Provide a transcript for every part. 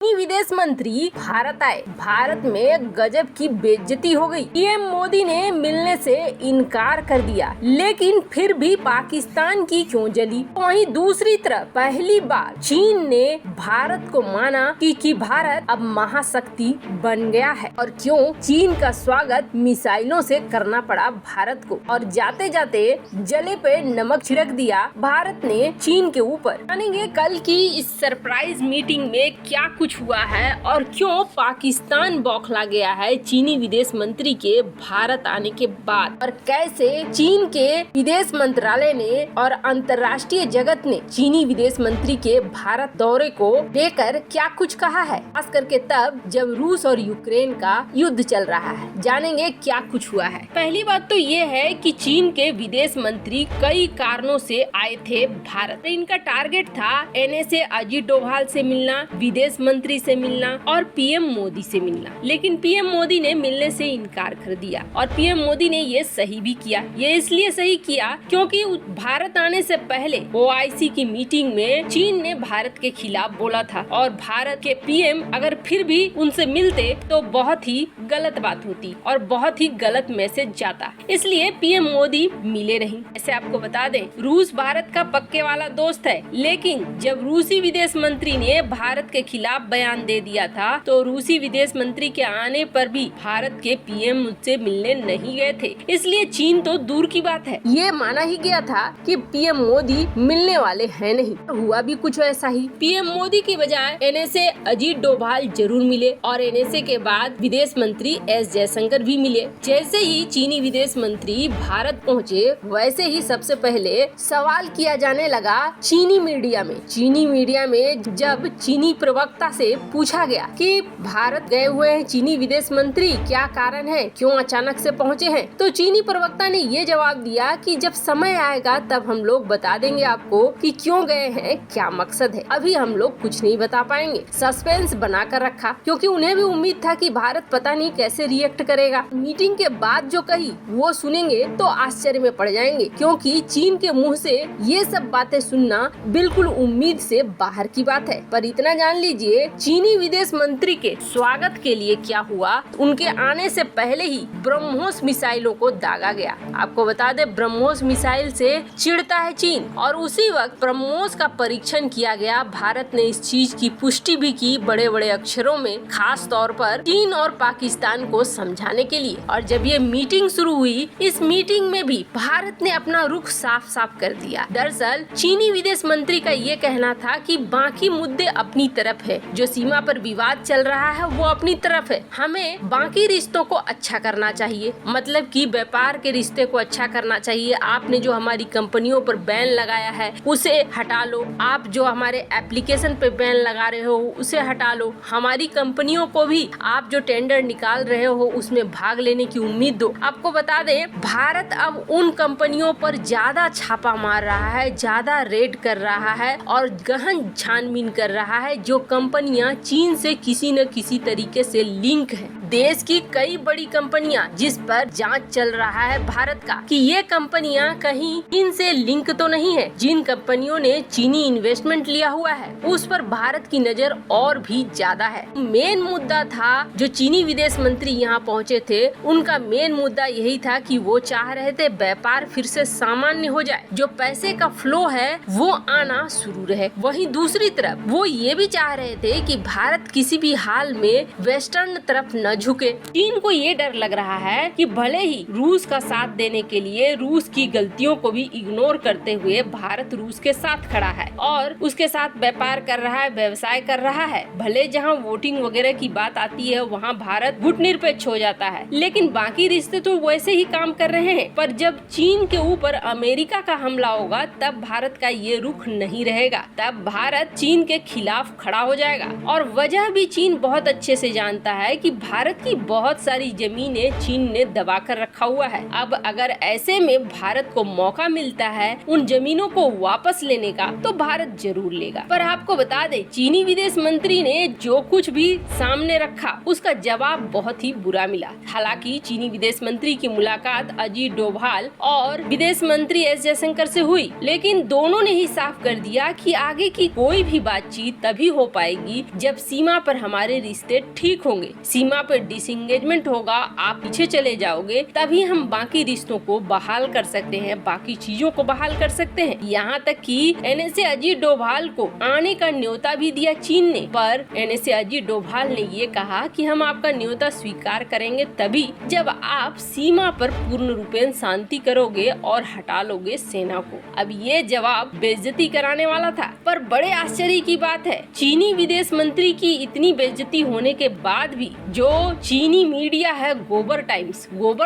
चीनी विदेश मंत्री भारत आए। भारत में गजब की बेइज्जती हो गई। पीएम मोदी ने मिलने से इनकार कर दिया, लेकिन फिर भी पाकिस्तान की क्यों जली। वहीं दूसरी तरफ पहली बार चीन ने भारत को माना कि भारत अब महाशक्ति बन गया है। और क्यों चीन का स्वागत मिसाइलों से करना पड़ा भारत को, और जाते जाते जले पे नमक छिड़क दिया भारत ने चीन के ऊपर। जानेंगे कल की इस सरप्राइज मीटिंग में क्या कुछ हुआ है और क्यों पाकिस्तान बौखला गया है चीनी विदेश मंत्री के भारत आने के बाद, और कैसे चीन के विदेश मंत्रालय ने और अंतर्राष्ट्रीय जगत ने चीनी विदेश मंत्री के भारत दौरे को लेकर क्या कुछ कहा है, खास करके तब जब रूस और यूक्रेन का युद्ध चल रहा है। जानेंगे क्या कुछ हुआ है। पहली बात तो ये है कि चीन के विदेश मंत्री कई कारणों से आए थे भारत। इनका टारगेट था एनएसए अजीत डोभाल से मिलना, विदेश मंत्री से मिलना और पीएम मोदी से मिलना, लेकिन पीएम मोदी ने मिलने से इनकार कर दिया। और पीएम मोदी ने ये सही भी किया। ये इसलिए सही किया क्योंकि भारत आने से पहले ओआईसी की मीटिंग में चीन ने भारत के खिलाफ बोला था, और भारत के पीएम अगर फिर भी उनसे मिलते तो बहुत ही गलत बात होती और बहुत ही गलत मैसेज जाता। इसलिए पीएम मोदी मिले नहीं। ऐसे आपको बता दें, रूस भारत का पक्के वाला दोस्त है, लेकिन जब रूसी विदेश मंत्री ने भारत के खिलाफ बयान दे दिया था तो रूसी विदेश मंत्री के आने पर भी भारत के पीएम मुझसे मिलने नहीं गए थे। इसलिए चीन तो दूर की बात है, ये माना ही गया था कि पीएम मोदी मिलने वाले हैं नहीं। हुआ भी कुछ ऐसा ही। पीएम मोदी की बजाय एनएसए अजीत डोभाल जरूर मिले, और एनएसए के बाद विदेश मंत्री एस जयशंकर भी मिले। जैसे ही चीनी विदेश मंत्री भारत पहुँचे, वैसे ही सबसे पहले सवाल किया जाने लगा चीनी मीडिया में। चीनी मीडिया में जब चीनी प्रवक्ता से पूछा गया कि भारत गए हुए हैं चीनी विदेश मंत्री, क्या कारण है, क्यों अचानक से पहुंचे हैं, तो चीनी प्रवक्ता ने ये जवाब दिया कि जब समय आएगा तब हम लोग बता देंगे आपको कि क्यों गए हैं, क्या मकसद है। अभी हम लोग कुछ नहीं बता पाएंगे। सस्पेंस बना कर रखा, क्योंकि उन्हें भी उम्मीद था कि भारत पता नहीं कैसे रिएक्ट करेगा। मीटिंग के बाद जो कही वो सुनेंगे तो आश्चर्य में पड़ जाएंगे, क्योंकि चीन के मुँह से ये सब बातें सुनना बिल्कुल उम्मीद से बाहर की बात है। पर इतना जान लीजिए, चीनी विदेश मंत्री के स्वागत के लिए क्या हुआ। उनके आने से पहले ही ब्रह्मोस मिसाइलों को दागा गया। आपको बता दें, ब्रह्मोस मिसाइल से चिढ़ता है चीन, और उसी वक्त ब्रह्मोस का परीक्षण किया गया। भारत ने इस चीज की पुष्टि भी की बड़े बड़े अक्षरों में, खास तौर पर चीन और पाकिस्तान को समझाने के लिए। और जब ये मीटिंग शुरू हुई, इस मीटिंग में भी भारत ने अपना रुख साफ साफ कर दिया। दरअसल चीनी विदेश मंत्री का ये कहना था कि बाकी मुद्दे अपनी तरफ है, जो सीमा पर विवाद चल रहा है वो अपनी तरफ है, हमें बाकी रिश्तों को अच्छा करना चाहिए, मतलब कि व्यापार के रिश्ते को अच्छा करना चाहिए। आपने जो हमारी कंपनियों पर बैन लगाया है उसे हटा लो, आप जो हमारे एप्लीकेशन पे बैन लगा रहे हो उसे हटा लो, हमारी कंपनियों को भी आप जो टेंडर निकाल रहे हो उसमें भाग लेने की उम्मीद दो। आपको बता दें, भारत अब उन कंपनियों पर ज्यादा छापा मार रहा है, ज्यादा रेड कर रहा है और गहन छानबीन कर रहा है जो कंपनियां चीन से किसी न किसी तरीके से लिंक है। देश की कई बड़ी कंपनियां जिस पर जांच चल रहा है भारत का कि ये कंपनियां कहीं चीन से लिंक तो नहीं है। जिन कंपनियों ने चीनी इन्वेस्टमेंट लिया हुआ है उस पर भारत की नजर और भी ज्यादा है। मेन मुद्दा था, जो चीनी विदेश मंत्री यहाँ पहुँचे थे, उनका मेन मुद्दा यही था कि वो चाह रहे थे व्यापार फिर से सामान्य हो जाए, जो पैसे का फ्लो है वो आना शुरू रहे। वहीं दूसरी तरफ वो ये भी चाह रहे थे कि भारत किसी भी हाल में वेस्टर्न तरफ न झुके। चीन को ये डर लग रहा है कि भले ही रूस का साथ देने के लिए रूस की गलतियों को भी इग्नोर करते हुए भारत रूस के साथ खड़ा है और उसके साथ व्यापार कर रहा है, व्यवसाय कर रहा है। भले जहाँ वोटिंग वगैरह की बात आती है वहाँ भारत गुटनिरपेक्ष हो जाता है, लेकिन बाकी रिश्ते तो वैसे ही काम कर रहे हैं। पर जब चीन के ऊपर अमेरिका का हमला होगा तब भारत का ये रुख नहीं रहेगा, तब भारत चीन के खिलाफ खड़ा हो जाएगा। और वजह भी चीन बहुत अच्छे से जानता है कि भारत की बहुत सारी जमीनें चीन ने दबा कर रखा हुआ है। अब अगर ऐसे में भारत को मौका मिलता है उन जमीनों को वापस लेने का तो भारत जरूर लेगा। पर आपको बता दें, चीनी विदेश मंत्री ने जो कुछ भी सामने रखा उसका जवाब बहुत ही बुरा मिला। हालांकि चीनी विदेश मंत्री की मुलाकात अजीत डोभाल और विदेश मंत्री एस जयशंकर से हुई, लेकिन दोनों ने ही साफ कर दिया कि आगे की कोई भी बातचीत तभी हो पाएगी आएगी जब सीमा पर हमारे रिश्ते ठीक होंगे। सीमा पर डिसएंगेजमेंट होगा, आप पीछे चले जाओगे, तभी हम बाकी रिश्तों को बहाल कर सकते हैं, बाकी चीजों को बहाल कर सकते हैं। यहाँ तक कि एनएसए अजीत डोभाल को आने का न्योता भी दिया चीन ने, पर एनएसए अजीत डोभाल ने ये कहा कि हम आपका न्योता स्वीकार करेंगे तभी जब आप सीमा पर पूर्ण रूपेण शांति करोगे और हटा लोगे सेना को। अब ये जवाब बेइज्जती कराने वाला था, पर बड़े आश्चर्य की बात है, चीनी विदेश मंत्री की इतनी बेइज्जती होने के बाद भी जो चीनी मीडिया है गोबर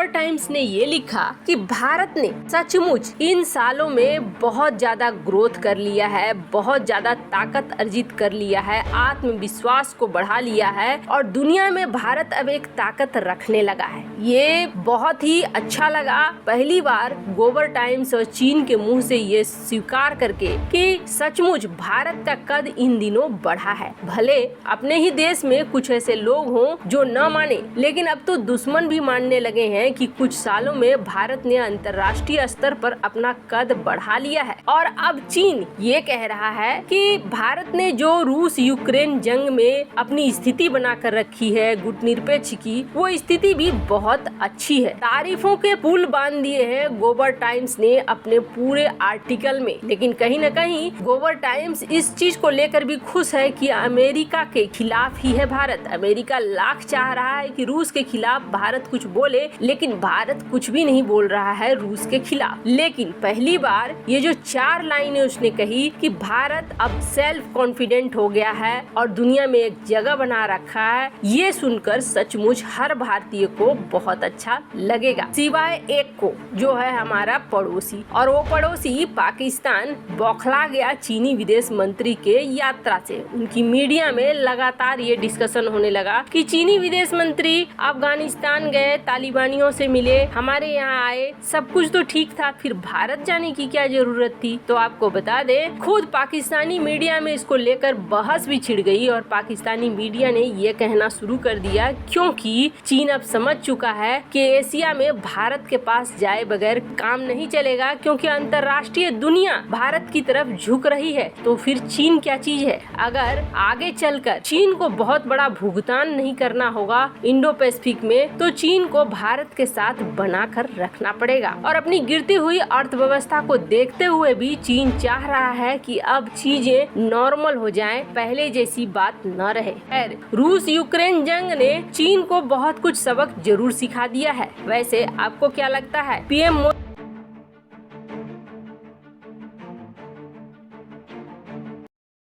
टाइम्स ने ये लिखा कि भारत ने सचमुच इन सालों में बहुत ज्यादा ग्रोथ कर लिया है, बहुत ज्यादा ताकत अर्जित कर लिया है, आत्मविश्वास को बढ़ा लिया है और दुनिया में भारत अब एक ताकत रखने लगा है। ये बहुत ही अच्छा लगा, पहली बार गोबर टाइम्स और चीन के मुंह से ये स्वीकार करके कि सचमुच भारत का कद इन दिनों बढ़ा है। भले अपने ही देश में कुछ ऐसे लोग हों जो न माने, लेकिन अब तो दुश्मन भी मानने लगे हैं कि कुछ सालों में भारत ने अंतर्राष्ट्रीय स्तर पर अपना कद बढ़ा लिया है। और अब चीन ये कह रहा है कि भारत ने जो रूस यूक्रेन जंग में अपनी स्थिति बनाकर रखी है गुटनिरपेक्ष की, वो स्थिति भी बहुत अच्छी है। तारीफों के पुल बांध दिए हैं गोबर टाइम्स ने अपने पूरे आर्टिकल में। लेकिन कहीं न कहीं गोबर टाइम्स इस चीज को लेकर भी खुश है कि अमेरिका के खिलाफ ही है भारत। अमेरिका लाख चाह रहा है कि रूस के खिलाफ भारत कुछ बोले, लेकिन भारत कुछ भी नहीं बोल रहा है रूस के खिलाफ। लेकिन पहली बार ये जो 4 लाइनें उसने कही कि भारत अब सेल्फ कॉन्फिडेंट हो गया है और दुनिया में एक जगह बना रखा है, ये सुनकर सचमुच हर भारतीय को बहुत अच्छा लगेगा, सिवाय एक को जो है हमारा पड़ोसी। और वो पड़ोसी पाकिस्तान बौखला गया चीनी विदेश मंत्री के यात्रा से। उनकी मीडिया में लगातार ये डिस्कशन होने लगा कि चीनी विदेश मंत्री अफगानिस्तान गए, तालिबानियों से मिले, हमारे यहाँ आए, सब कुछ तो ठीक था, फिर भारत जाने की क्या जरूरत थी। तो आपको बता दे, खुद पाकिस्तानी मीडिया में इसको लेकर बहस भी छिड़ गई और पाकिस्तानी मीडिया ने ये कहना शुरू कर दिया क्योंकि चीन अब समझ चुका है कि एशिया में भारत के पास जाए बगैर काम नहीं चलेगा, क्योंकि अंतर्राष्ट्रीय दुनिया भारत की तरफ झुक रही है। तो फिर चीन क्या चीज है? अगर आगे चलकर चीन को बहुत बड़ा भुगतान नहीं करना होगा इंडो पैसिफिक में, तो चीन को भारत के साथ बनाकर रखना पड़ेगा। और अपनी गिरती हुई अर्थव्यवस्था को देखते हुए भी चीन चाह रहा है कि अब चीजें नॉर्मल हो जाएं, पहले जैसी बात न रहे। खैर, रूस यूक्रेन जंग ने चीन को बहुत कुछ सबक जरूर सिखा दिया है। वैसे आपको क्या लगता है? पीएम